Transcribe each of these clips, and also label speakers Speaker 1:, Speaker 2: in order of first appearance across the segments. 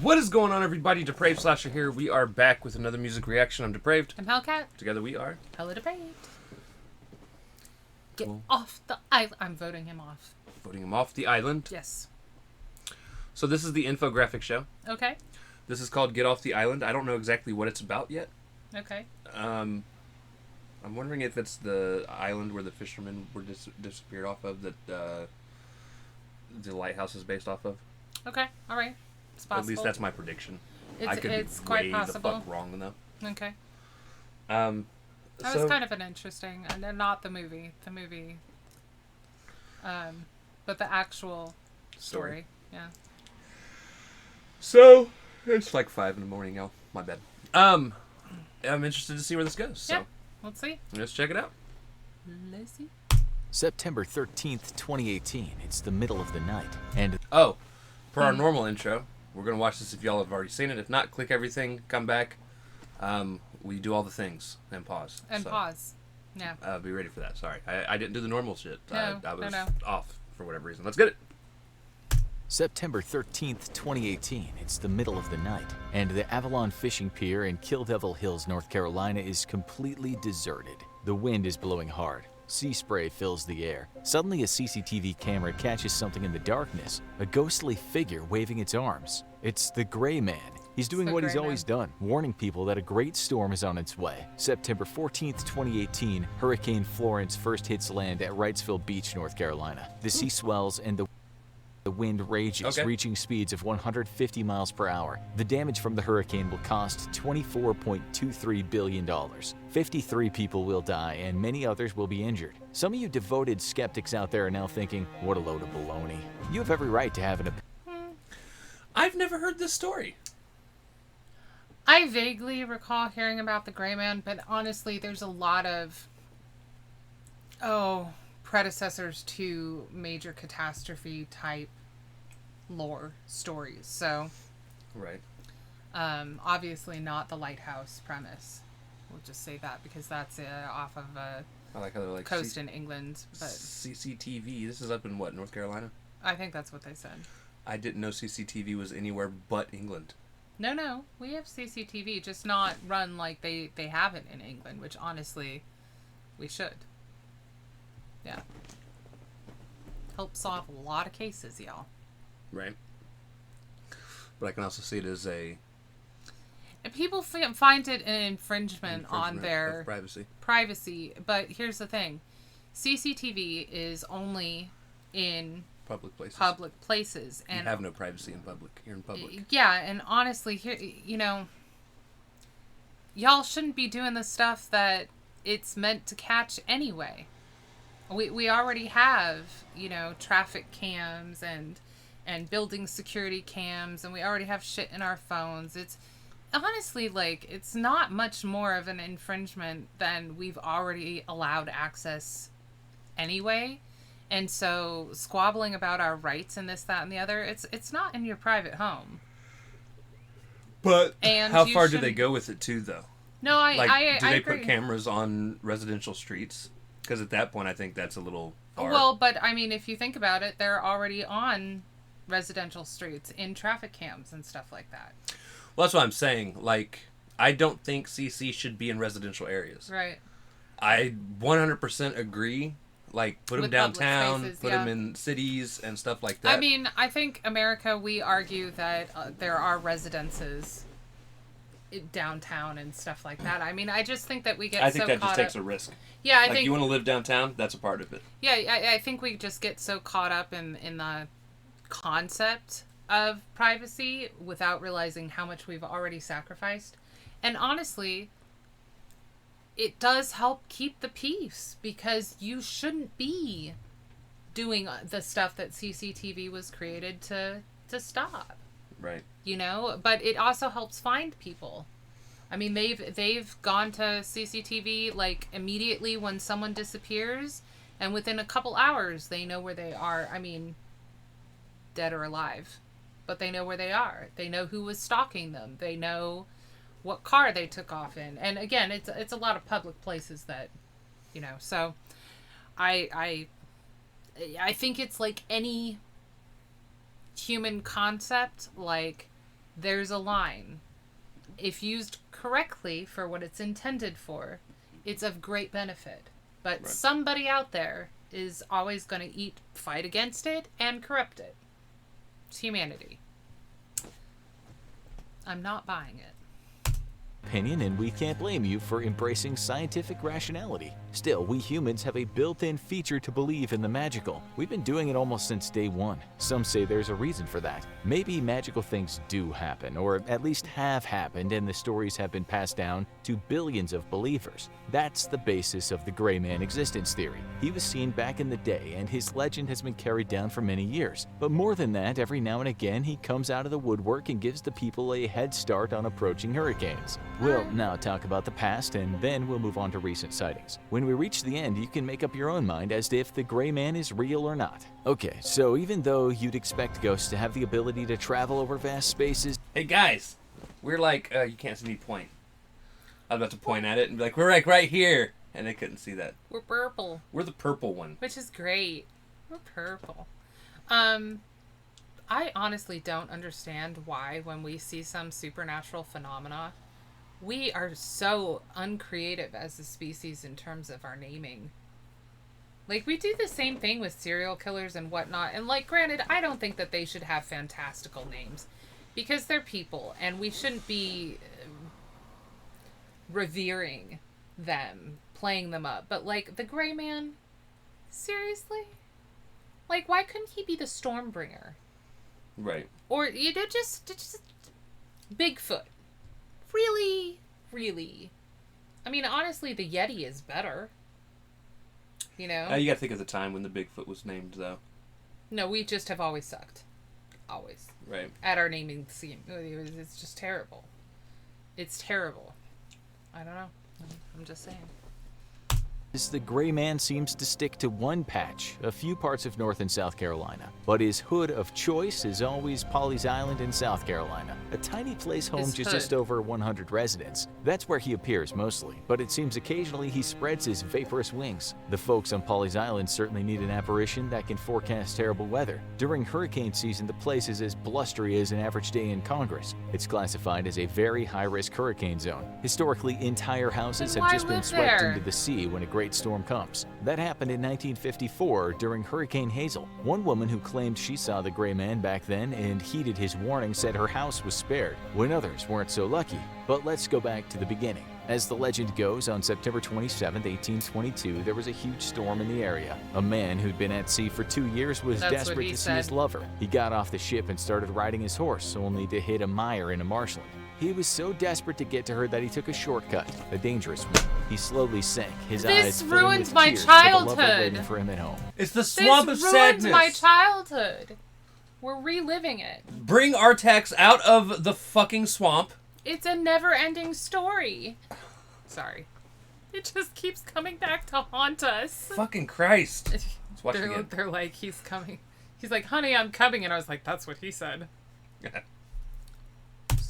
Speaker 1: What is going on, everybody? Depraved Slasher here. We are back with another music reaction. I'm Depraved.
Speaker 2: I'm Hellcat.
Speaker 1: Together we are
Speaker 2: HellaDepraved. Get off the island. I'm voting him off.
Speaker 1: Voting him off the island.
Speaker 2: Yes.
Speaker 1: So this is the Infographics Show.
Speaker 2: Okay.
Speaker 1: This is called Get Off the Island. I don't know exactly what it's about yet.
Speaker 2: Okay.
Speaker 1: I'm wondering if it's the island where the fishermen were disappeared off of that the lighthouse is based off of.
Speaker 2: Okay. All right. It's possible.
Speaker 1: At least that's my prediction. I could
Speaker 2: it's
Speaker 1: be
Speaker 2: quite
Speaker 1: way
Speaker 2: possible.
Speaker 1: the fuck wrong though.
Speaker 2: Okay.
Speaker 1: That
Speaker 2: was kind of an interesting, and not the movie. The movie. But the actual story. Yeah.
Speaker 1: So it's like 5 a.m, y'all. My bad. I'm interested to see where this goes. So
Speaker 2: yeah. Let's see.
Speaker 1: Let's check it out.
Speaker 2: Let's see.
Speaker 3: September 13th, 2018. It's the middle of the night. And
Speaker 1: for our normal intro, we're going to watch this if y'all have already seen it. If not, click everything, come back. We do all the things and pause.
Speaker 2: Pause. Yeah.
Speaker 1: Be ready for that. Sorry. I didn't do the normal shit.
Speaker 2: No,
Speaker 1: I was
Speaker 2: no.
Speaker 1: off for whatever reason. Let's get it.
Speaker 3: September 13th, 2018. It's the middle of the night. And the Avalon Fishing Pier in Kill Devil Hills, North Carolina is completely deserted. The wind is blowing hard. Sea spray fills the air. Suddenly, a CCTV camera catches something in the darkness. A ghostly figure waving its arms. It's the Gray Man. He's doing what he's always done, warning people that a great storm is on its way. September 14th, 2018, Hurricane Florence first hits land at Wrightsville Beach, North Carolina. The sea swells and the wind rages, reaching speeds of 150 miles per hour. The damage from the hurricane will cost $24.23 billion. 53 people will die, and many others will be injured. Some of you devoted skeptics out there are now thinking, what a load of baloney. You have every right to have an opinion.
Speaker 1: I've never heard this story.
Speaker 2: I vaguely recall hearing about the Gray Man, but honestly, there's a lot of predecessors to major catastrophe type lore stories. So,
Speaker 1: right.
Speaker 2: Obviously not the lighthouse premise. We'll just say that because that's off of
Speaker 1: I like how they're like
Speaker 2: coast in England. But
Speaker 1: CCTV. This is up in what, North Carolina?
Speaker 2: I think that's what they said.
Speaker 1: I didn't know CCTV was anywhere but England.
Speaker 2: No, we have CCTV, just not run like they have it in England, which honestly, we should. Yeah. Help solve a lot of cases, y'all.
Speaker 1: Right. But I can also see it as a...
Speaker 2: And people find it an infringement on their
Speaker 1: privacy.
Speaker 2: But here's the thing. CCTV is only in...
Speaker 1: public places.
Speaker 2: And
Speaker 1: you have no privacy in public. You're in public.
Speaker 2: Yeah, and honestly, here, y'all shouldn't be doing the stuff that it's meant to catch anyway. We already have, traffic cams and building security cams, and we already have shit in our phones. It's honestly, it's not much more of an infringement than we've already allowed access anyway. And so squabbling about our rights and this, that, and the other, it's not in your private home.
Speaker 1: But how far do they go with it too, though?
Speaker 2: No, I
Speaker 1: do they
Speaker 2: agree.
Speaker 1: put cameras on residential streets? Because at that point, I think that's a little far.
Speaker 2: Well, but I mean, if you think about it, they're already on residential streets in traffic cams and stuff like that.
Speaker 1: Well, that's what I'm saying. I don't think CC should be in residential areas.
Speaker 2: Right.
Speaker 1: I 100% agree. Put them downtown,
Speaker 2: spaces,
Speaker 1: put them in cities and stuff like that.
Speaker 2: I mean, I think America, we argue that there are residences downtown and stuff like that. I mean, I just think that we get
Speaker 1: I think that just takes a risk.
Speaker 2: Yeah, I think...
Speaker 1: you want to live downtown, that's a part of it.
Speaker 2: Yeah, I think we just get so caught up in the concept of privacy without realizing how much we've already sacrificed. And honestly... it does help keep the peace, because you shouldn't be doing the stuff that CCTV was created to stop.
Speaker 1: Right.
Speaker 2: But it also helps find people. I mean, they've gone to CCTV immediately when someone disappears, and within a couple hours they know where they are. I mean, dead or alive, but they know where they are. They know who was stalking them. They know what car they took off in. And again, it's a lot of public places that, so I think it's like any human concept. Like, there's a line. If used correctly for what it's intended for, it's of great benefit. But somebody out there is always going to fight against it and corrupt it. It's humanity. I'm not buying it.
Speaker 3: Opinion, and we can't blame you for embracing scientific rationality. Still, we humans have a built-in feature to believe in the magical. We've been doing it almost since day one. Some say there's a reason for that. Maybe magical things do happen, or at least have happened, and the stories have been passed down to billions of believers. That's the basis of the Gray Man existence theory. He was seen back in the day, and his legend has been carried down for many years. But more than that, every now and again, he comes out of the woodwork and gives the people a head start on approaching hurricanes. We'll now talk about the past, and then we'll move on to recent sightings. When we reach the end, you can make up your own mind as to if the Gray Man is real or not. Okay, so even though you'd expect ghosts to have the ability to travel over vast spaces...
Speaker 1: Hey guys, we're like, you can't see me point. I was about to point at it and be like, we're like right here. And they couldn't see that.
Speaker 2: We're purple.
Speaker 1: We're the purple one.
Speaker 2: Which is great. We're purple. I honestly don't understand why when we see some supernatural phenomena, we are so uncreative as a species in terms of our naming. Like, we do the same thing with serial killers and whatnot. And, like, granted, I don't think that they should have fantastical names. Because they're people, and we shouldn't be revering them, playing them up. But, like, the Gray Man? Seriously? Like, why couldn't he be the Stormbringer?
Speaker 1: Right.
Speaker 2: Or, you know, just Bigfoot. Really, really. I mean, honestly, the Yeti is better. You know?
Speaker 1: You gotta think of the time when the Bigfoot was named, though.
Speaker 2: No, we just have always sucked. Always.
Speaker 1: Right.
Speaker 2: At our naming scheme. It's just terrible. It's terrible. I don't know. I'm just saying.
Speaker 3: The Gray Man seems to stick to one patch, a few parts of North and South Carolina. But his hood of choice is always Pawleys Island in South Carolina, a tiny place home to just over 100 residents. That's where he appears mostly, but it seems occasionally he spreads his vaporous wings. The folks on Pawleys Island certainly need an apparition that can forecast terrible weather. During hurricane season, the place is as blustery as an average day in Congress. It's classified as a very high-risk hurricane zone. Historically, entire houses have just been swept into the sea when a great storm comes. That happened in 1954 during Hurricane Hazel. One woman who claimed she saw the Gray Man back then and heeded his warning said her house was spared, when others weren't so lucky. But let's go back to the beginning. As the legend goes, on September 27, 1822, there was a huge storm in the area. A man who'd been at sea for 2 years was desperate to see his lover. He got off the ship and started riding his horse, only to hit a mire in a marshland. He was so desperate to get to her that he took a shortcut, a dangerous one. He slowly sank, his eyes filling with tears for the lover waiting for him at home.
Speaker 1: It's the swamp of sadness.
Speaker 2: This ruined my childhood. We're reliving it.
Speaker 1: Bring Artax out of the fucking swamp.
Speaker 2: It's a never-ending story. Sorry. It just keeps coming back to haunt us.
Speaker 1: Fucking Christ. Let's watch it again.
Speaker 2: They're like, he's coming. He's like, honey, I'm coming. And I was like, that's what he said.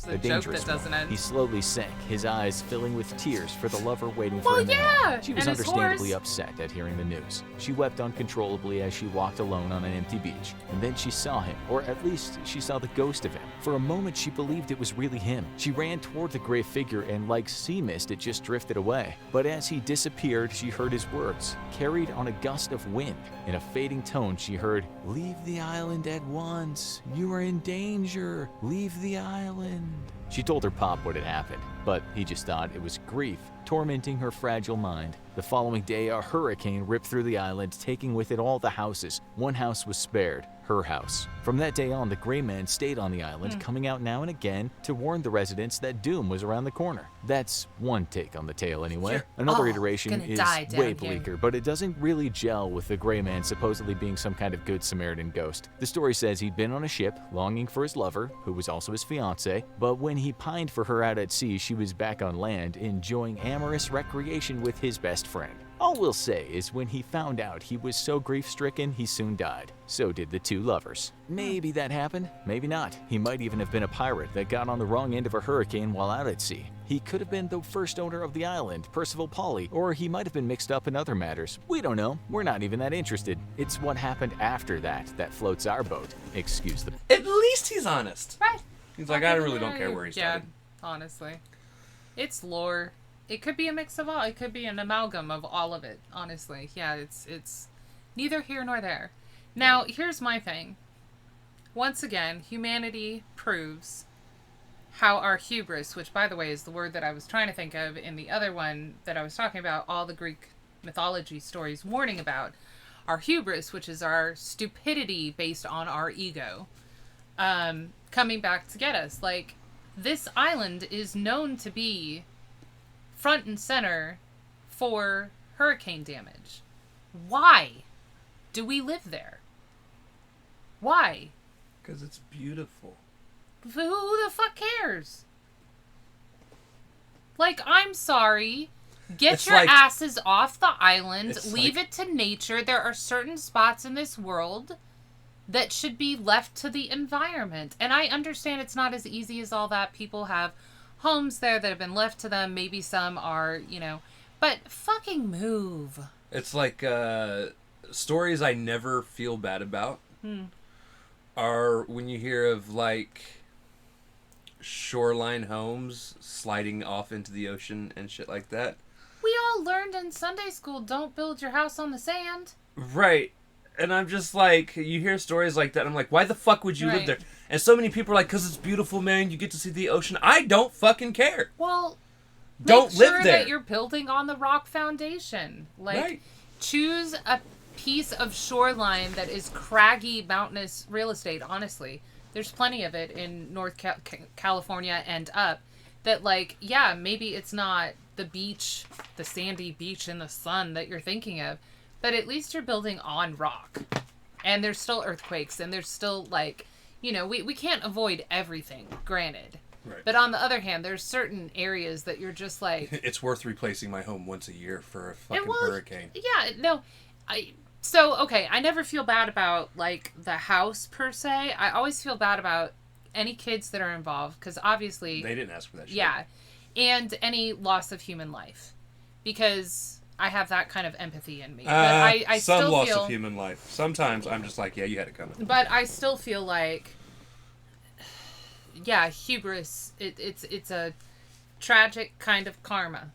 Speaker 2: A joke that doesn't end.
Speaker 3: He slowly sank, his eyes filling with tears for the lover waiting for him. She was understandably upset at hearing the news. She wept uncontrollably as she walked alone on an empty beach. And then she saw him, or at least she saw the ghost of him. For a moment she believed it was really him. She ran toward the gray figure and like sea mist it just drifted away. But as he disappeared, she heard his words, carried on a gust of wind. In a fading tone she heard, "Leave the island at once. You are in danger. Leave the island." She told her pop what had happened, but he just thought it was grief tormenting her fragile mind. The following day, a hurricane ripped through the island, taking with it all the houses. One house was spared, her house. From that day on, the Gray Man stayed on the island, coming out now and again to warn the residents that doom was around the corner. That's one take on the tale anyway. Another iteration is way bleaker, but it doesn't really gel with the Gray Man supposedly being some kind of good Samaritan ghost. The story says he'd been on a ship, longing for his lover, who was also his fiancée, but when he pined for her out at sea, she was back on land, enjoying amorous recreation with his best friend. All we'll say is when he found out he was so grief-stricken, he soon died. So did the two lovers. Maybe that happened, maybe not. He might even have been a pirate that got on the wrong end of a hurricane while out at sea. He could have been the first owner of the island, Percival Pauly, or he might have been mixed up in other matters. We don't know. We're not even that interested. It's what happened after that floats our boat. Excuse the...
Speaker 1: At least he's honest.
Speaker 2: Right.
Speaker 1: He's like, I really don't care where he started.
Speaker 2: Yeah, honestly. It's lore. It could be a mix of all. It could be an amalgam of all of it, honestly. Yeah, it's neither here nor there. Now, here's my thing. Once again, humanity proves how our hubris, which, by the way, is the word that I was trying to think of in the other one that I was talking about, all the Greek mythology stories warning about, our hubris, which is our stupidity based on our ego, coming back to get us. Like, this island is known to be front and center for hurricane damage. Why do we live there? Why?
Speaker 1: Because it's beautiful.
Speaker 2: Who the fuck cares? Like, I'm sorry. Get
Speaker 1: It's
Speaker 2: your
Speaker 1: like-
Speaker 2: asses off the island.
Speaker 1: It's
Speaker 2: Leave
Speaker 1: like-
Speaker 2: it to nature. There are certain spots in this world that should be left to the environment. And I understand it's not as easy as all that. People have homes there that have been left to them. Maybe some are, but fucking move.
Speaker 1: It's like stories I never feel bad about are when you hear of like shoreline homes sliding off into the ocean and shit like that.
Speaker 2: We all learned in Sunday school, don't build your house on the sand.
Speaker 1: Right. And I'm just like, you hear stories like that, and I'm like, why the fuck would you live
Speaker 2: Right.
Speaker 1: there? And so many people are like, because it's beautiful, man, you get to see the ocean. I don't fucking care.
Speaker 2: Well,
Speaker 1: Don't
Speaker 2: make
Speaker 1: live
Speaker 2: sure
Speaker 1: there.
Speaker 2: that you're building on the rock foundation. Like,
Speaker 1: Right.
Speaker 2: choose a piece of shoreline that is craggy, mountainous real estate, honestly. There's plenty of it in North California and up that, like, yeah, maybe it's not the beach, the sandy beach in the sun that you're thinking of, but at least you're building on rock. And there's still earthquakes, and there's still, like, we can't avoid everything, granted.
Speaker 1: Right.
Speaker 2: But on the other hand, there's certain areas that you're just like...
Speaker 1: It's worth replacing my home once a year for a fucking hurricane.
Speaker 2: Yeah, no. I never feel bad about, like, the house, per se. I always feel bad about any kids that are involved, because obviously...
Speaker 1: They didn't ask for that shit.
Speaker 2: Yeah. And any loss of human life. Because I have that kind of empathy in me. But I
Speaker 1: some
Speaker 2: still
Speaker 1: loss
Speaker 2: feel...
Speaker 1: of human life. Sometimes I'm just like, yeah, you had it coming.
Speaker 2: But I still feel like... Yeah, hubris. It's a tragic kind of karma.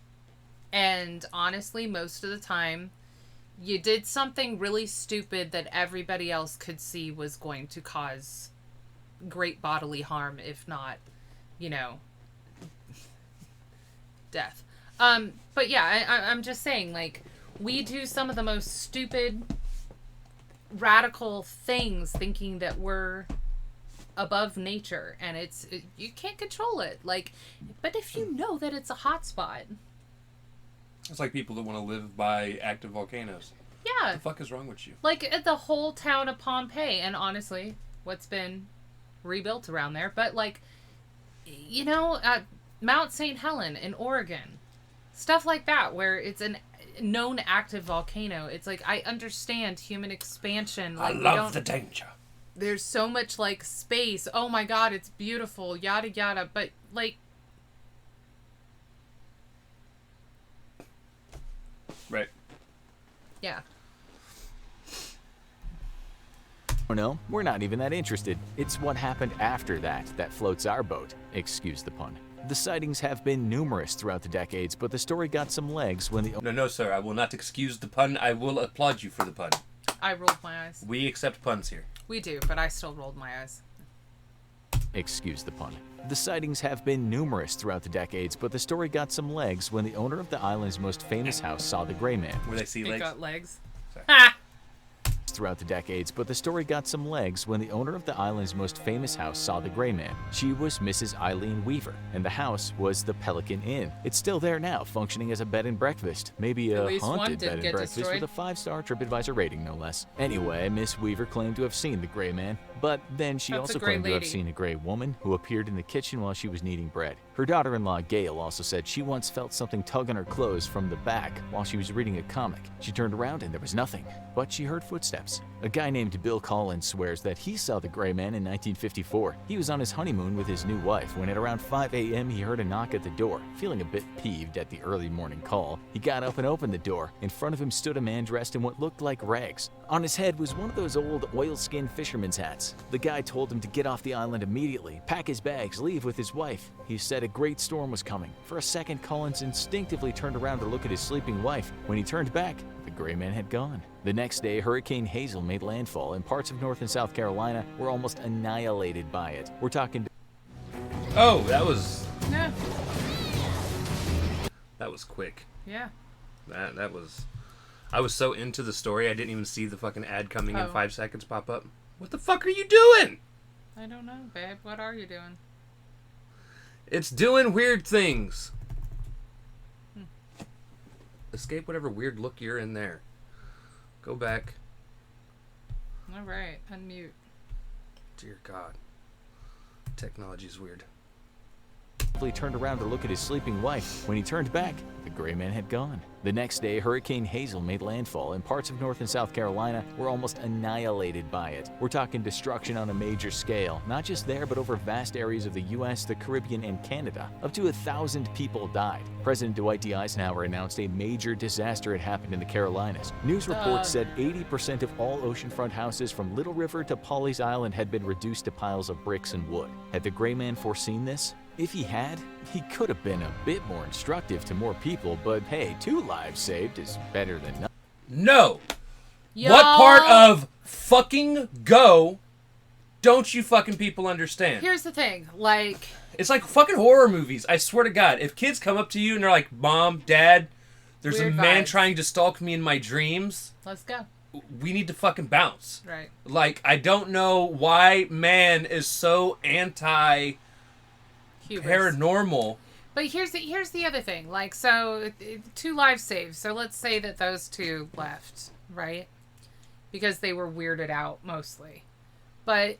Speaker 2: And honestly, most of the time, you did something really stupid that everybody else could see was going to cause great bodily harm, if not, death. But yeah, I'm just saying, like, we do some of the most stupid, radical things thinking that we're above nature, and you can't control it. Like, but if you know that it's a hot spot...
Speaker 1: It's like people that want to live by active volcanoes.
Speaker 2: Yeah.
Speaker 1: What the fuck is wrong with you?
Speaker 2: Like, the whole town of Pompeii, and honestly, what's been rebuilt around there, but, like, Mount St. Helen in Oregon. Stuff like that, where it's a known active volcano. It's like, I understand human expansion. Like,
Speaker 1: I love the danger.
Speaker 2: There's so much, like, space. Oh my god, it's beautiful, yada yada, but, like...
Speaker 1: Right.
Speaker 2: Yeah.
Speaker 3: Oh no, we're not even that interested. It's what happened after that floats our boat. Excuse the pun. The sightings have been numerous throughout the decades, but the story got some legs when the...
Speaker 1: No, sir. I will not excuse the pun. I will applaud you for the pun.
Speaker 2: I rolled my eyes.
Speaker 1: We accept puns here.
Speaker 2: We do, but I still rolled my eyes.
Speaker 3: Excuse the pun. The sightings have been numerous throughout the decades, but the story got some legs when the owner of the island's most famous house saw the gray man.
Speaker 1: Where they see
Speaker 2: It
Speaker 1: legs?
Speaker 2: got legs.
Speaker 1: Sorry.
Speaker 2: Ha!
Speaker 3: Throughout the decades, but the story got some legs when the owner of the island's most famous house saw the gray man. She was Mrs. Eileen Weaver, and the house was the Pelican Inn. It's still there now, functioning as a bed and breakfast. Maybe
Speaker 2: At
Speaker 3: a
Speaker 2: least one
Speaker 3: haunted
Speaker 2: didn't
Speaker 3: bed
Speaker 2: get
Speaker 3: and breakfast
Speaker 2: destroyed.
Speaker 3: with a 5-star TripAdvisor rating, no less. Anyway, Miss Weaver claimed to have seen the gray man. But then she
Speaker 2: That's a
Speaker 3: also
Speaker 2: gray
Speaker 3: claimed to have
Speaker 2: lady.
Speaker 3: seen a gray woman who appeared in the kitchen while she was kneading bread. Her daughter-in-law, Gail, also said she once felt something tug on her clothes from the back while she was reading a comic. She turned around and there was nothing, but she heard footsteps. A guy named Bill Collins swears that he saw the gray man in 1954. He was on his honeymoon with his new wife when at around 5 a.m. he heard a knock at the door. Feeling a bit peeved at the early morning call, he got up and opened the door. In front of him stood a man dressed in what looked like rags. On his head was one of those old oilskin fisherman's hats. The guy told him to get off the island immediately, pack his bags, leave with his wife. He said a great storm was coming. For a second, Collins instinctively turned around to look at his sleeping wife. When he turned back, the gray man had gone. The next day, Hurricane Hazel made landfall, and parts of North and South Carolina were almost annihilated by it. We're talking...
Speaker 1: Oh, that was
Speaker 2: Yeah.
Speaker 1: quick.
Speaker 2: Yeah.
Speaker 1: That was... I was so into the story, I didn't even see the fucking ad coming in
Speaker 2: Oh.
Speaker 1: 5 seconds pop up. What the fuck are you doing?
Speaker 2: I don't know, babe. What are you doing?
Speaker 1: It's doing weird things. Escape whatever weird look you're in there. Go back.
Speaker 2: All right. Unmute.
Speaker 1: Dear God. Technology's weird.
Speaker 3: He turned around to look at his sleeping wife. When he turned back, the gray man had gone. The next day, Hurricane Hazel made landfall, and parts of North and South Carolina were almost annihilated by it. We're talking destruction on a major scale, not just there, but over vast areas of the U.S., the Caribbean, and Canada. Up to 1,000 people died. President Dwight D. Eisenhower announced a major disaster had happened in the Carolinas. News reports said 80% of all oceanfront houses from Little River to Pawleys Island had been reduced to piles of bricks and wood. Had the gray man foreseen this? If he had, he could have been a bit more instructive to more people, but hey, 2 lives saved is better than nothing.
Speaker 1: No!
Speaker 2: Y'all.
Speaker 1: What part of fucking Go don't you fucking people understand?
Speaker 2: Here's the thing. Like,
Speaker 1: It's like fucking horror movies. I swear to God. If kids come up to you and they're like, Mom, Dad, there's
Speaker 2: Weird
Speaker 1: a man
Speaker 2: vibes.
Speaker 1: trying to stalk me in my dreams,
Speaker 2: let's go.
Speaker 1: we need to fucking bounce.
Speaker 2: Right.
Speaker 1: Like, I don't know why man is so anti-paranormal.
Speaker 2: Hubris. But here's the other thing. Like, so 2 lives saved. So let's say that those 2 left, right? Because they were weirded out mostly. But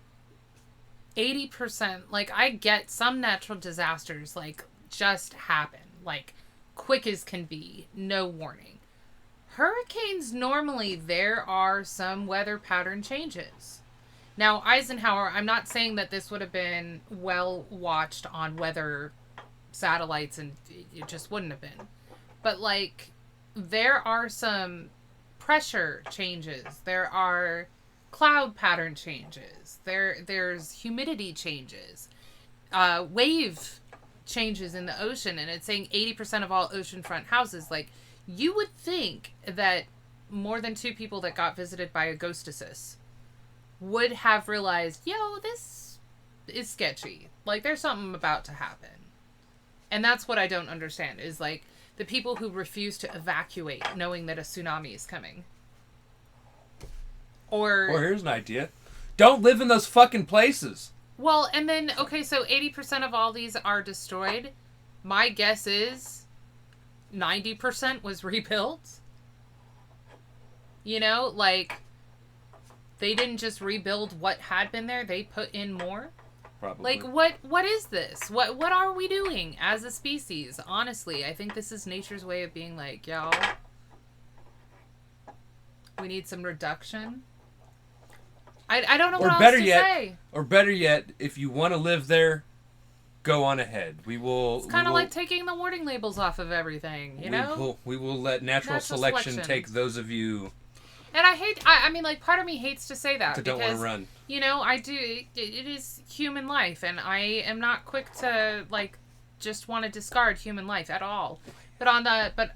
Speaker 2: 80%, like, I get some natural disasters, like, just happen. Like, quick as can be. No warning. Hurricanes, normally there are some weather pattern changes. Now, Eisenhower, I'm not saying that this would have been well watched on weather satellites, and it just wouldn't have been. But, like, there are some pressure changes. There are cloud pattern changes. There's humidity changes. Wave changes in the ocean, and it's saying 80% of all oceanfront houses. Like, you would think that more than 2 people that got visited by a ghostesses would have realized, yo, this is sketchy. Like, there's something about to happen. And that's what I don't understand, is, like, the people who refuse to evacuate knowing that a tsunami is coming. Or
Speaker 1: here's an idea. Don't live in those fucking places.
Speaker 2: well, and then, okay, so 80% of all these are destroyed. My guess is 90% was rebuilt. You know, like, they didn't just rebuild what had been there, they put in more.
Speaker 1: Probably.
Speaker 2: Like, what is this? What are we doing as a species? Honestly, I think this is nature's way of being like, y'all, we need some reduction. I don't know what else to say.
Speaker 1: Or better yet, if you want to live there, go on ahead. We will.
Speaker 2: It's kind of like taking the warning labels off of everything, you know?
Speaker 1: We will let natural selection take those of you.
Speaker 2: And I mean, like, part of me hates to say that.
Speaker 1: That don't want to run.
Speaker 2: You know, I do. It is human life, and I am not quick to, like, just want to discard human life at all. But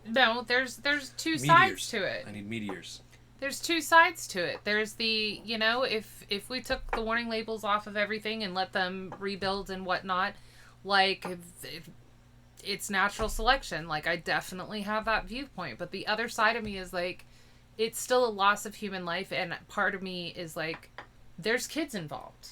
Speaker 2: no, there's 2 sides to it.
Speaker 1: I need meteors.
Speaker 2: There's 2 sides to it. There's the, you know, if we took the warning labels off of everything and let them rebuild and whatnot, like, it's natural selection. Like, I definitely have that viewpoint. But the other side of me is, like, it's still a loss of human life, and part of me is like, there's kids involved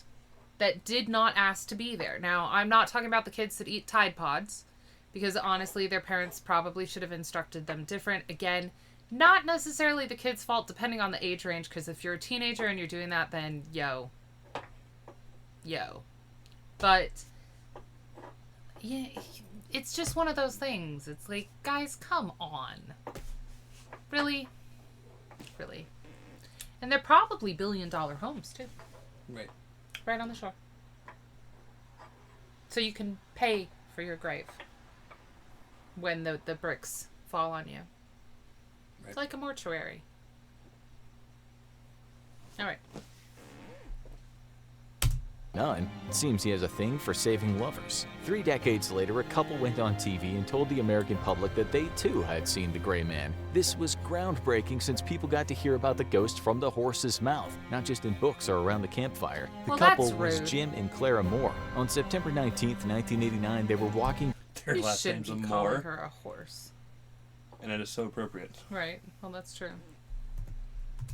Speaker 2: that did not ask to be there. Now, I'm not talking about the kids that eat Tide Pods, because honestly, their parents probably should have instructed them different. Again, not necessarily the kid's fault, depending on the age range, because if you're a teenager and you're doing that, then, yo, yo. But yeah, it's just one of those things. It's like, guys, come on. Really? Really? And they're probably billion-dollar homes, too.
Speaker 1: Right.
Speaker 2: Right on the shore. So you can pay for your grave when the bricks fall on you.
Speaker 1: Right.
Speaker 2: It's like a mortuary. All right.
Speaker 3: None. It seems he has a thing for saving lovers. 3 decades later, a couple went on TV and told the American public that they too had seen the Gray Man. This was groundbreaking since people got to hear about the ghost from the horse's mouth, not just in books or around the campfire. The
Speaker 2: Well,
Speaker 3: couple
Speaker 2: that's
Speaker 3: was
Speaker 2: rude.
Speaker 3: Jim and Clara Moore. On September 19th, 1989, they were walking
Speaker 1: Their
Speaker 2: You
Speaker 1: last
Speaker 2: shouldn't
Speaker 1: name's
Speaker 2: be calling
Speaker 1: Moore,
Speaker 2: her a horse.
Speaker 1: and it is so appropriate.
Speaker 2: Right. Well, that's true.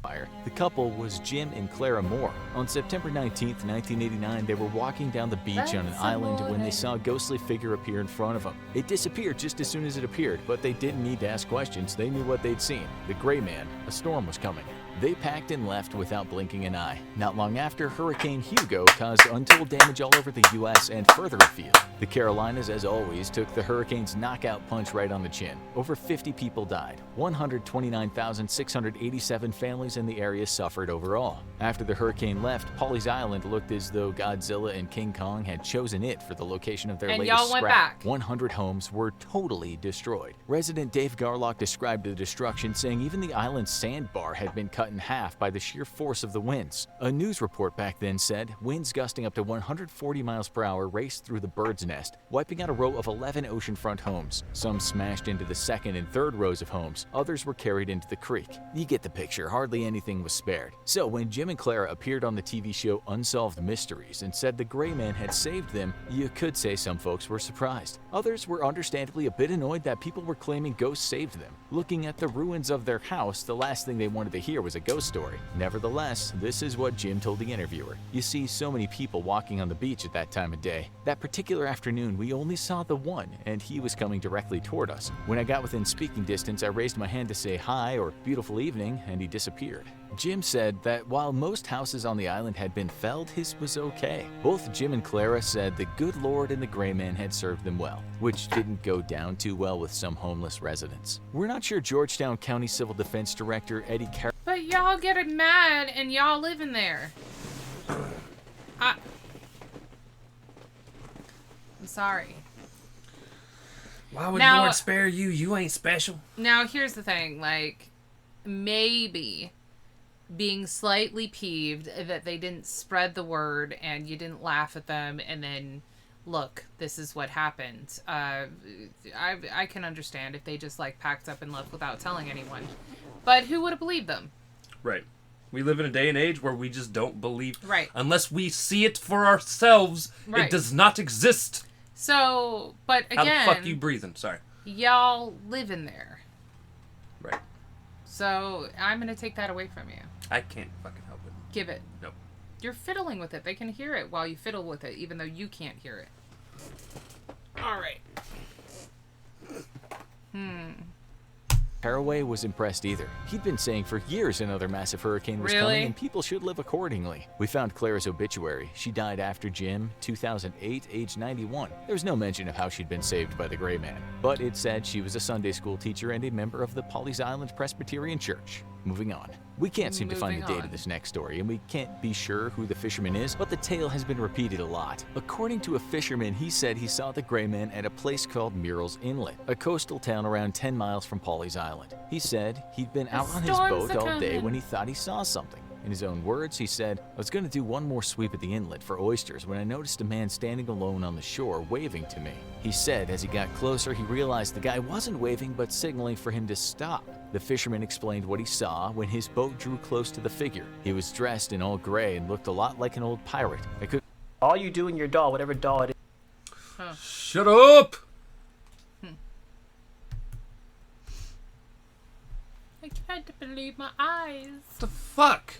Speaker 3: fire. The couple was Jim and Clara Moore. On September 19th, 1989, they were walking down the beach on an
Speaker 2: That's
Speaker 3: island when they
Speaker 2: amore.
Speaker 3: saw a ghostly figure appear in front of them. It disappeared just as soon as it appeared, but they didn't need to ask questions. They knew what they'd seen. The Gray Man. A storm was coming. They packed and left without blinking an eye. Not long after, Hurricane Hugo caused untold damage all over the U.S. and further afield. The Carolinas, as always, took the hurricane's knockout punch right on the chin. Over 50 people died. 129,687 families in the area suffered overall. After the hurricane left, Pawleys Island looked as though Godzilla and King Kong had chosen it for the location of their
Speaker 2: And
Speaker 3: latest
Speaker 2: y'all went
Speaker 3: scrap.
Speaker 2: back.
Speaker 3: 100 homes were totally destroyed. Resident Dave Garlock described the destruction, saying even the island's sandbar had been cut in half by the sheer force of the winds. A news report back then said winds gusting up to 140 miles per hour raced through the bird's nest, wiping out a row of 11 oceanfront homes. Some smashed into the second and third rows of homes. Others were carried into the creek. You get the picture. Hardly anything was spared. So when Jim and Clara appeared on the TV show Unsolved Mysteries and said the Gray Man had saved them, you could say some folks were surprised. Others were understandably a bit annoyed that people were claiming ghosts saved them. Looking at the ruins of their house, the last thing they wanted to hear was a ghost story. Nevertheless, this is what Jim told the interviewer. You see so many people walking on the beach at that time of day. That particular afternoon, we only saw the one, and he was coming directly toward us. When I got within speaking distance, I raised my hand to say hi or beautiful evening, and he disappeared. Jim said that while most houses on the island had been felled, his was okay. Both Jim and Clara said the good Lord and the Gray Man had served them well, which didn't go down too well with some homeless residents. We're not sure Georgetown County Civil Defense Director Eddie Carroll.
Speaker 2: But y'all get mad and y'all living there. I'm sorry.
Speaker 1: Why would
Speaker 2: Now-
Speaker 1: Lord spare you? You ain't special.
Speaker 2: Now, here's the thing. Like, maybe being slightly peeved that they didn't spread the word and you didn't laugh at them and then, look, this is what happened. I can understand if they just, like, packed up and left without telling anyone. But who would have believed them?
Speaker 1: Right. We live in a day and age where we just don't believe.
Speaker 2: Right.
Speaker 1: Unless we see it for ourselves,
Speaker 2: Right.
Speaker 1: it does not exist.
Speaker 2: So, but
Speaker 1: How
Speaker 2: again,
Speaker 1: the fuck you breathing? Sorry.
Speaker 2: y'all live in there.
Speaker 1: Right.
Speaker 2: So, I'm going to take that away from you.
Speaker 1: I can't fucking help it.
Speaker 2: Give it.
Speaker 1: Nope.
Speaker 2: You're fiddling with it. They can hear it while you fiddle with it, even though you can't hear it. All right.
Speaker 3: Caraway was impressed either. He'd been saying for years another massive hurricane was
Speaker 2: Really?
Speaker 3: coming and people should live accordingly. We found Clara's obituary. She died after Jim, 2008, age 91. There was no mention of how she'd been saved by the Gray Man, but it said she was a Sunday school teacher and a member of the Pawleys Island Presbyterian Church. Moving on. We can't seem to find the
Speaker 2: Moving
Speaker 3: date
Speaker 2: on.
Speaker 3: of this next story, and we can't be sure who the fisherman is, but the tale has been repeated a lot. According to a fisherman, he said he saw the Gray Man at a place called Murrells Inlet, a coastal town around 10 miles from Pawleys Island. He said he'd been out on his
Speaker 2: storms
Speaker 3: boat
Speaker 2: are
Speaker 3: all day
Speaker 2: coming.
Speaker 3: when he thought he saw something. In his own words, he said, I was going to do one more sweep at the inlet for oysters when I noticed a man standing alone on the shore waving to me. He said as he got closer, he realized the guy wasn't waving but signaling for him to stop. The fisherman explained what he saw when his boat drew close to the figure. He was dressed in all gray and looked a lot like an old pirate. I could
Speaker 4: All you do in your doll, whatever doll it is.
Speaker 1: Shut up!
Speaker 2: I can't believe my eyes.
Speaker 1: What the fuck?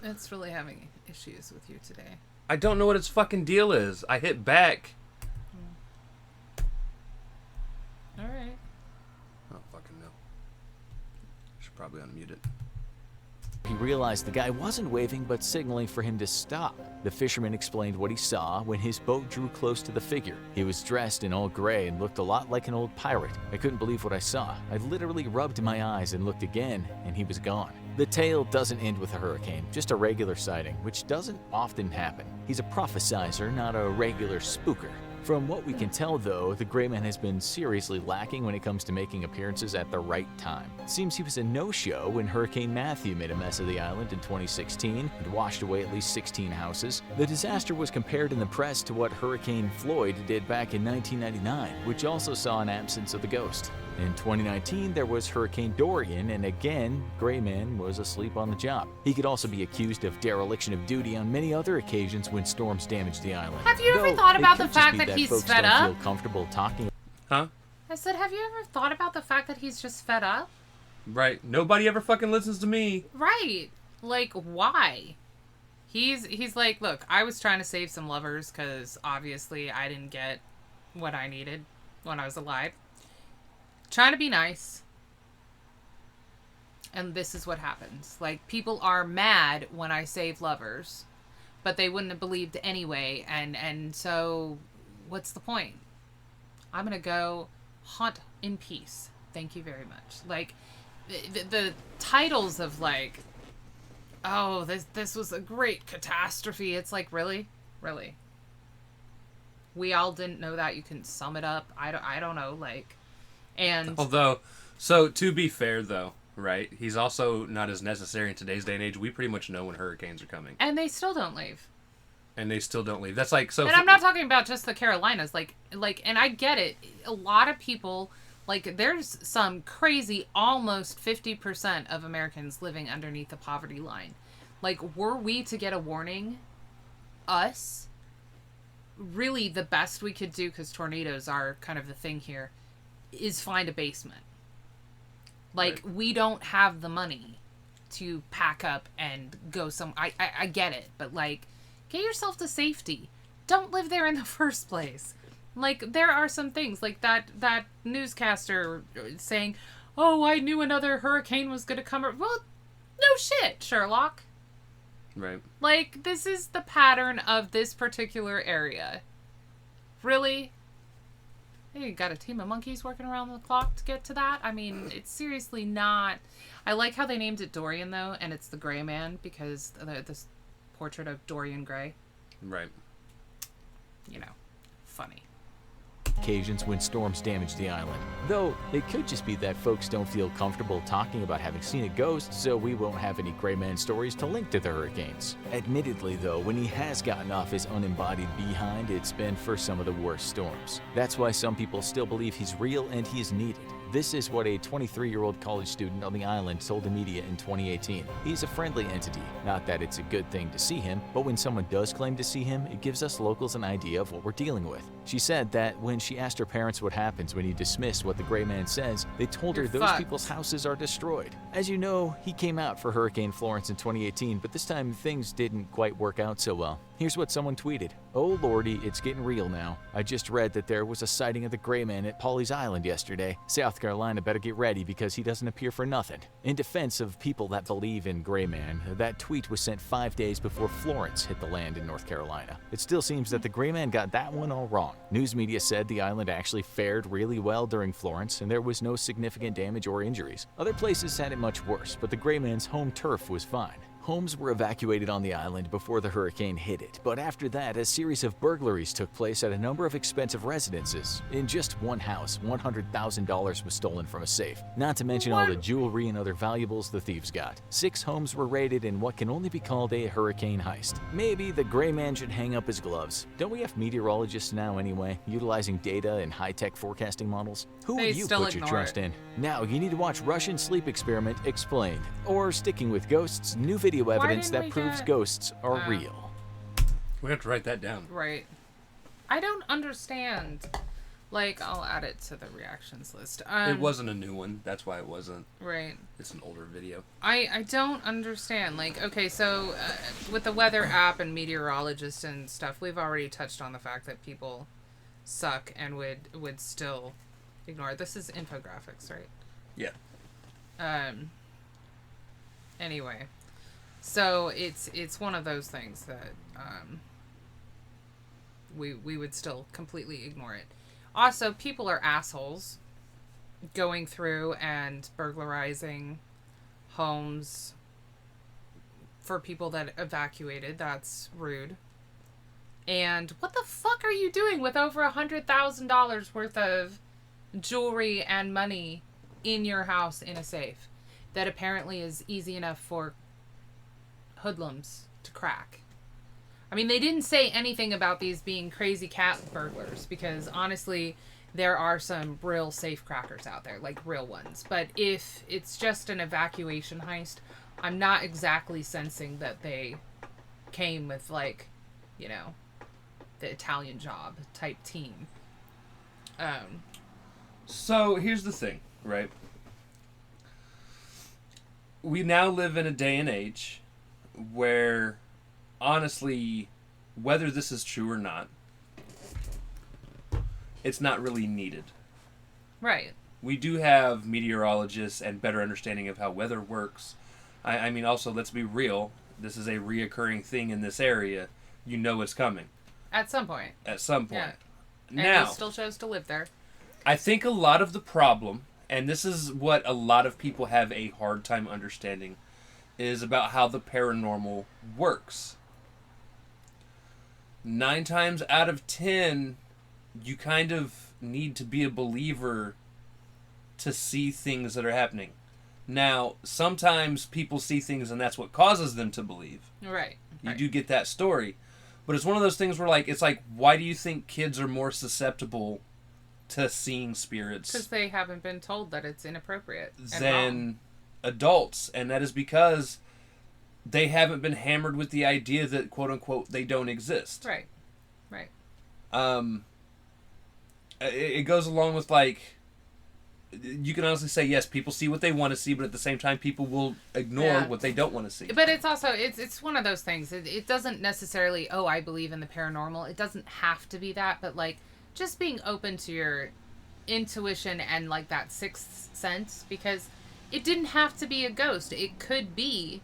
Speaker 2: It's really having issues with you today.
Speaker 1: I don't know what its fucking deal is. I hit back.
Speaker 2: All right.
Speaker 1: I don't fucking know. Should probably unmute it.
Speaker 3: He realized the guy wasn't waving but signaling for him to stop. The fisherman explained what he saw when his boat drew close to the figure. He was dressed in all gray and looked a lot like an old pirate. I couldn't believe what I saw. I literally rubbed my eyes and looked again, and he was gone. The tale doesn't end with a hurricane, just a regular sighting, which doesn't often happen. He's a prophesizer, not a regular spooker. From what we can tell, though, the Gray Man has been seriously lacking when it comes to making appearances at the right time. It seems he was a no-show when Hurricane Matthew made a mess of the island in 2016 and washed away at least 16 houses. The disaster was compared in the press to what Hurricane Floyd did back in 1999, which also saw an absence of the ghost. In 2019, there was Hurricane Dorian, and again, Gray Man was asleep on the job. He could also be accused of dereliction of duty on many other occasions when storms damaged the island.
Speaker 2: Have you ever thought about the fact that he's
Speaker 3: folks
Speaker 2: fed
Speaker 3: don't
Speaker 2: up?
Speaker 3: feel comfortable talking.
Speaker 1: Huh?
Speaker 2: I said, have you ever thought about the fact that he's just fed up?
Speaker 1: Right. Nobody ever fucking listens to me.
Speaker 2: Right. Like, why? He's like, look, I was trying to save some lovers because obviously I didn't get what I needed when I was alive. Trying to be nice. And this is what happens. Like, people are mad when I save lovers, but they wouldn't have believed anyway. And so, what's the point? I'm going to go haunt in peace. Thank you very much. Like, the titles of, like, oh, this was a great catastrophe. It's like, really? Really? We all didn't know that. You can sum it up. I don't know, like... And
Speaker 1: although, so to be fair though, right? He's also not as necessary in today's day and age. We pretty much know when hurricanes are coming,
Speaker 2: and they still don't leave.
Speaker 1: That's like so.
Speaker 2: And I'm not talking about just the Carolinas, like, and I get it. A lot of people, like, there's some crazy, almost 50% of Americans living underneath the poverty line. Like, were we to get a warning, us, really the best we could do, because tornadoes are kind of the thing here, is find a basement. Like, right. We don't have the money to pack up and go I get it, but, like, get yourself to safety. Don't live there in the first place. Like, there are some things, like that newscaster saying, oh, I knew another hurricane was gonna come. Well, no shit, Sherlock.
Speaker 1: Right.
Speaker 2: Like, this is the pattern of this particular area. Really? You got a team of monkeys working around the clock to get to that? I mean, it's seriously not... I like how they named it Dorian, though, and it's the Gray Man, because this portrait of Dorian Gray.
Speaker 1: Right.
Speaker 2: You know, funny.
Speaker 3: Occasions when storms damage the island. Though, it could just be that folks don't feel comfortable talking about having seen a ghost, so we won't have any Gray Man stories to link to the hurricanes. Admittedly, though, when he has gotten off his unembodied behind, it's been for some of the worst storms. That's why some people still believe he's real and he is needed. This is what a 23-year-old college student on the island told the media in 2018. He's a friendly entity. Not that it's a good thing to see him, but when someone does claim to see him, it gives us locals an idea of what we're dealing with. She said that when she asked her parents what happens when you dismiss what the Gray Man says, they told her those people's houses are destroyed. As you know, he came out for Hurricane Florence in 2018, but this time things didn't quite work out so well. Here's what someone tweeted. Oh lordy, it's getting real now. I just read that there was a sighting of the Gray Man at Pawleys Island yesterday. South Carolina better get ready because he doesn't appear for nothing. In defense of people that believe in Gray Man, that tweet was sent 5 days before Florence hit the land in North Carolina. It still seems that the Gray Man got that one all wrong. News media said the island actually fared really well during Florence and there was no significant damage or injuries. Other places had it much worse, but the Gray Man's home turf was fine. Homes were evacuated on the island before the hurricane hit it, but after that, a series of burglaries took place at a number of expensive residences. In just one house, $100,000 was stolen from a safe, not to mention all the jewelry and other valuables the thieves got. 6 homes were raided in what can only be called a hurricane heist. Maybe the Gray Man should hang up his gloves. Don't we have meteorologists now anyway, utilizing data and high-tech forecasting models? Who would you put your trust in? Now, you need to watch Russian Sleep Experiment Explained, or sticking with ghosts, new video evidence that proves ghosts are real.
Speaker 1: We have to write that down.
Speaker 2: Right. I don't understand. Like, I'll add it to the reactions list.
Speaker 1: It wasn't a new one. That's why it wasn't.
Speaker 2: Right.
Speaker 1: It's an older video.
Speaker 2: I don't understand. Like, okay, so with the weather app and meteorologists and stuff, we've already touched on the fact that people suck and would still ignore it. This is infographics, right?
Speaker 1: Yeah.
Speaker 2: Anyway. So it's one of those things that we would still completely ignore it. Also, people are assholes going through and burglarizing homes for people that evacuated. That's rude. And what the fuck are you doing with over $100,000 worth of jewelry and money in your house in a safe that apparently is easy enough for hoodlums to crack? I mean, they didn't say anything about these being crazy cat burglars, because honestly, there are some real safe crackers out there, like real ones. But if it's just an evacuation heist, I'm not exactly sensing that they came with, like, you know, the Italian Job type team.
Speaker 1: So here's the thing, right? We now live in a day and age where, honestly, whether this is true or not, it's not really needed.
Speaker 2: Right.
Speaker 1: We do have meteorologists and better understanding of how weather works. I mean, also, let's be real. This is a reoccurring thing in this area. You know it's coming.
Speaker 2: At some point.
Speaker 1: At some point.
Speaker 2: Yeah. And
Speaker 1: Now,
Speaker 2: he still chose to live there.
Speaker 1: I think a lot of the problem, and this is what a lot of people have a hard time understanding, is about how the paranormal works. 9 times out of 10, you kind of need to be a believer to see things that are happening. Now, sometimes people see things and that's what causes them to believe.
Speaker 2: Right.
Speaker 1: You do get that story. But it's one of those things where, like, it's like, why do you think kids are more susceptible to seeing spirits?
Speaker 2: Because they haven't been told that it's inappropriate
Speaker 1: Than adults. And that is because they haven't been hammered with the idea that, quote unquote, they don't exist.
Speaker 2: Right. Right.
Speaker 1: It goes along with, like, you can honestly say, yes, people see what they want to see, but at the same time, people will ignore what they don't want to see.
Speaker 2: But it's also, it's one of those things. It doesn't necessarily, oh, I believe in the paranormal. It doesn't have to be that, but, like, just being open to your intuition and, like, that sixth sense, because it didn't have to be a ghost. It could be,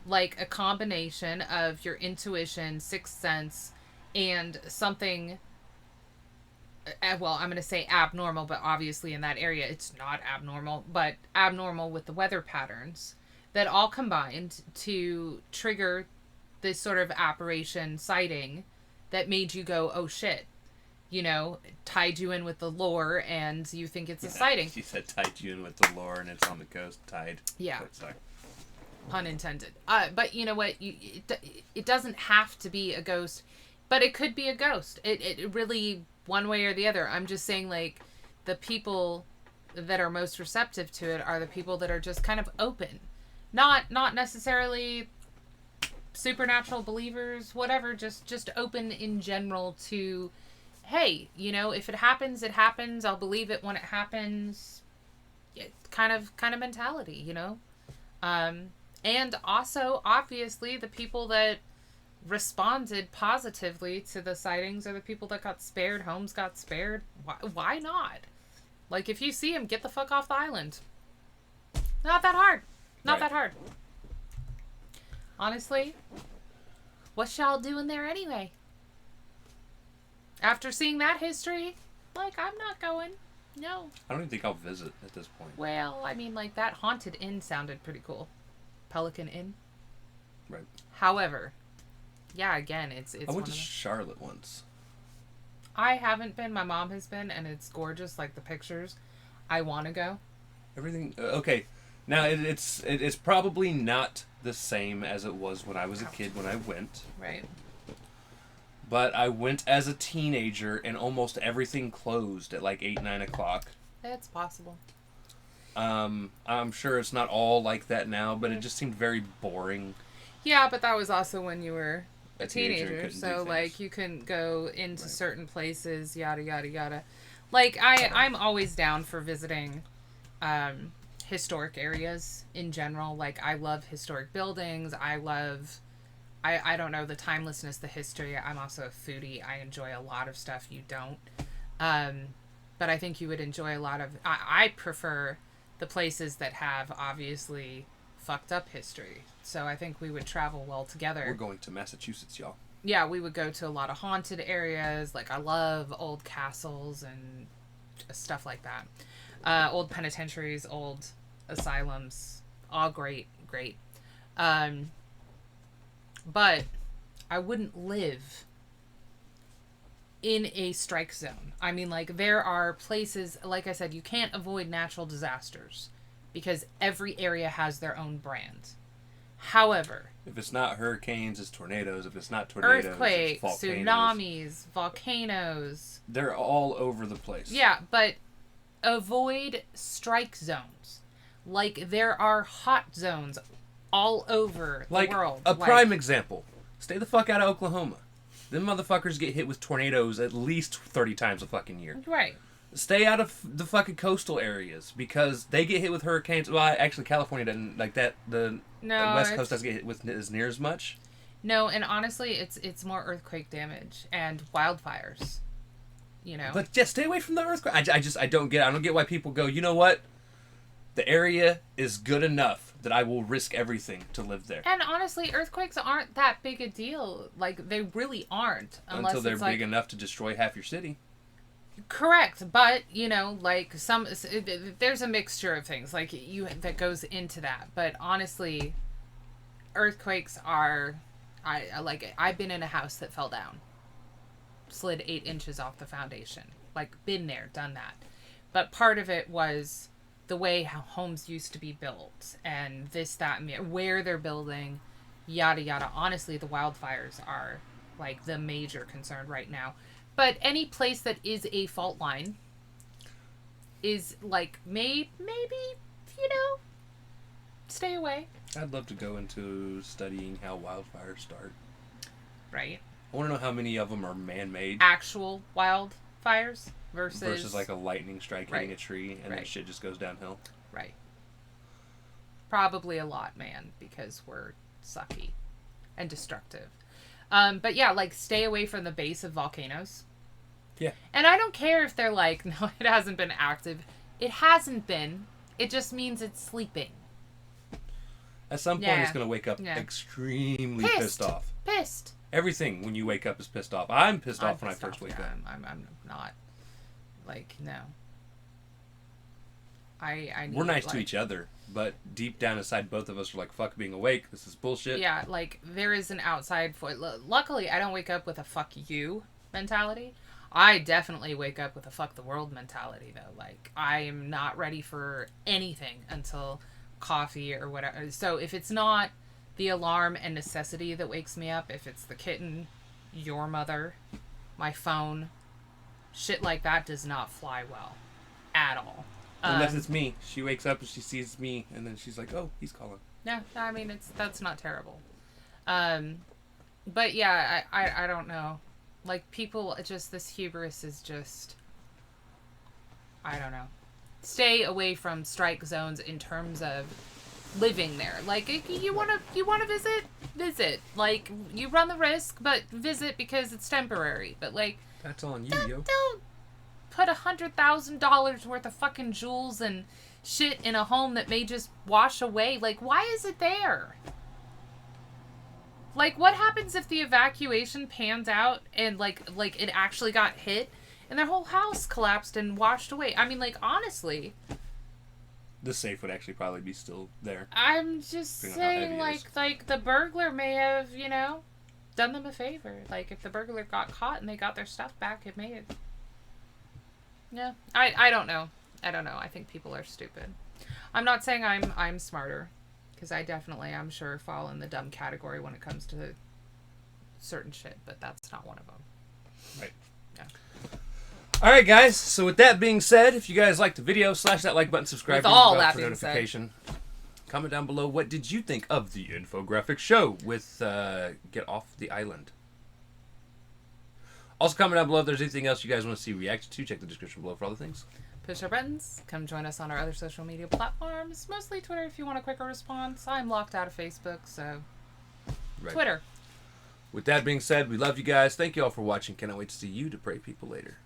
Speaker 2: like, a combination of your intuition, sixth sense, and something, well, I'm going to say abnormal, but obviously in that area it's not abnormal, but abnormal with the weather patterns that all combined to trigger this sort of apparition sighting that made you go, oh shit, you know, tied you in with the lore and you think it's a sighting.
Speaker 1: She said tied you in with the lore and it's on the coast, tied.
Speaker 2: Yeah.
Speaker 1: Sorry.
Speaker 2: Pun intended. But you know what? It doesn't have to be a ghost, but it could be a ghost. It really, one way or the other. I'm just saying, like, the people that are most receptive to it are the people that are just kind of open. Not necessarily supernatural believers, whatever, just open in general to, hey, you know, if it happens, it happens. I'll believe it when it happens. Kind of mentality, you know? And also, obviously, the people that responded positively to the sightings are the people that got spared. Homes got spared. Why not? Like, if you see him, get the fuck off the island. Not that hard. Not that hard. Honestly, what y'all doing there anyway? After seeing that history, like, I'm not going. No.
Speaker 1: I don't even think I'll visit at this point.
Speaker 2: Well, I mean, like, that haunted inn sounded pretty cool. Pelican Inn.
Speaker 1: Right.
Speaker 2: However, yeah, again, it's
Speaker 1: I went to Charlotte once.
Speaker 2: I haven't been. My mom has been, and it's gorgeous. Like, the pictures. I want to go.
Speaker 1: Everything okay. Now it's probably not the same as it was when I was a kid when I went.
Speaker 2: Right.
Speaker 1: But I went as a teenager, and almost everything closed at like 8, 9 o'clock.
Speaker 2: It's possible.
Speaker 1: I'm sure it's not all like that now, but it just seemed very boring.
Speaker 2: Yeah, but that was also when you were a
Speaker 1: teenager
Speaker 2: teenager,
Speaker 1: couldn't
Speaker 2: so
Speaker 1: do
Speaker 2: like
Speaker 1: things.
Speaker 2: you couldn't go into certain places, yada yada yada. Like I'm always down for visiting historic areas in general. Like, I love historic buildings. I don't know, the timelessness, the history. I'm also a foodie. I enjoy a lot of stuff you don't. But I think you would enjoy a lot of I prefer the places that have, obviously, fucked up history. So I think we would travel well together.
Speaker 1: We're going to Massachusetts, y'all.
Speaker 2: Yeah, we would go to a lot of haunted areas. Like, I love old castles and stuff like that. Old penitentiaries, old asylums. All great. But I wouldn't live in a strike zone. I mean, like, there are places, like I said, you can't avoid natural disasters because every area has their own brand. However,
Speaker 1: if it's not hurricanes, it's tornadoes. If it's not tornadoes,
Speaker 2: earthquakes,
Speaker 1: it's volcanoes.
Speaker 2: tsunamis, volcanoes.
Speaker 1: They're all over the place.
Speaker 2: Yeah, but avoid strike zones. Like, there are hot zones all over the world.
Speaker 1: A prime example. Stay the fuck out of Oklahoma. Them motherfuckers get hit with tornadoes at least 30 times a fucking year.
Speaker 2: Right.
Speaker 1: Stay out of the fucking coastal areas because they get hit with hurricanes. Well, actually, California doesn't like that. The West Coast doesn't get hit with as near as much.
Speaker 2: No, and honestly, it's more earthquake damage and wildfires. You know.
Speaker 1: But just stay away from the earthquake. I don't get. I don't get why people go. You know what? The area is good enough that I will risk everything to live there.
Speaker 2: And honestly, earthquakes aren't that big a deal. Like, they really aren't,
Speaker 1: until they're big enough to destroy half your city.
Speaker 2: Correct, but you know, like there's a mixture of things like that goes into that. But honestly, earthquakes are, I've been in a house that fell down, slid 8 inches off the foundation. Like, been there, done that. But part of it was the way how homes used to be built and this, that, and where they're building, yada yada. Honestly, the wildfires are like the major concern right now. But any place that is a fault line is like maybe, you know, stay away.
Speaker 1: I'd love to go into studying how wildfires start.
Speaker 2: Right.
Speaker 1: I want to know how many of them are man-made.
Speaker 2: Actual wildfires versus
Speaker 1: like a lightning strike hitting a tree and that shit just goes downhill.
Speaker 2: Right. Probably a lot, man, because we're sucky and destructive. But yeah, like, stay away from the base of volcanoes.
Speaker 1: Yeah.
Speaker 2: And I don't care if they're like, no, it hasn't been active. It hasn't been. It just means it's sleeping.
Speaker 1: At some point, it's going to wake up extremely pissed off.
Speaker 2: Pissed.
Speaker 1: Everything when you wake up is pissed off. I'm pissed off when I first wake up.
Speaker 2: I'm not. Like, no.
Speaker 1: We're nice to each other, but deep down inside, both of us are like, fuck being awake. This is bullshit.
Speaker 2: Yeah, like, there is an outside voice. Luckily, I don't wake up with a fuck you mentality. I definitely wake up with a fuck the world mentality, though. Like, I am not ready for anything until coffee or whatever. So if it's not the alarm and necessity that wakes me up, if it's the kitten, your mother, my phone, shit like that does not fly well at all.
Speaker 1: Unless it's me. She wakes up and she sees me, and then she's like, oh, he's calling.
Speaker 2: Yeah, I mean, that's not terrible. But yeah, I don't know. Like, people, just, this hubris is just, I don't know. Stay away from strike zones in terms of living there. Like, you want to visit. Like, you run the risk, but visit because it's temporary. But, like,
Speaker 1: that's on you, yo.
Speaker 2: Don't put $100,000 worth of fucking jewels and shit in a home that may just wash away. Like, why is it there? Like, what happens if the evacuation pans out and like it actually got hit and their whole house collapsed and washed away? I mean, like, honestly,
Speaker 1: the safe would actually probably be still there.
Speaker 2: I'm just saying, like the burglar may have, you know, done them a favor. Like, if the burglar got caught and they got their stuff back, it may have. Yeah, I don't know. I think people are stupid. I'm not saying I'm smarter, because I definitely, I'm sure, fall in the dumb category when it comes to certain shit, but that's not one of them.
Speaker 1: Right.
Speaker 2: Yeah.
Speaker 1: All right, guys. So with that being said, if you guys liked the video, slash that like button, subscribe for notification. Comment down below, what did you think of the Infographics Show with Get Off the Island? Also, comment down below if there's anything else you guys want to see reacted to. Check the description below for all the things.
Speaker 2: Push our buttons. Come join us on our other social media platforms. Mostly Twitter if you want a quicker response. I'm locked out of Facebook, so Twitter.
Speaker 1: With that being said, we love you guys. Thank you all for watching. Cannot wait to see you depraved people later.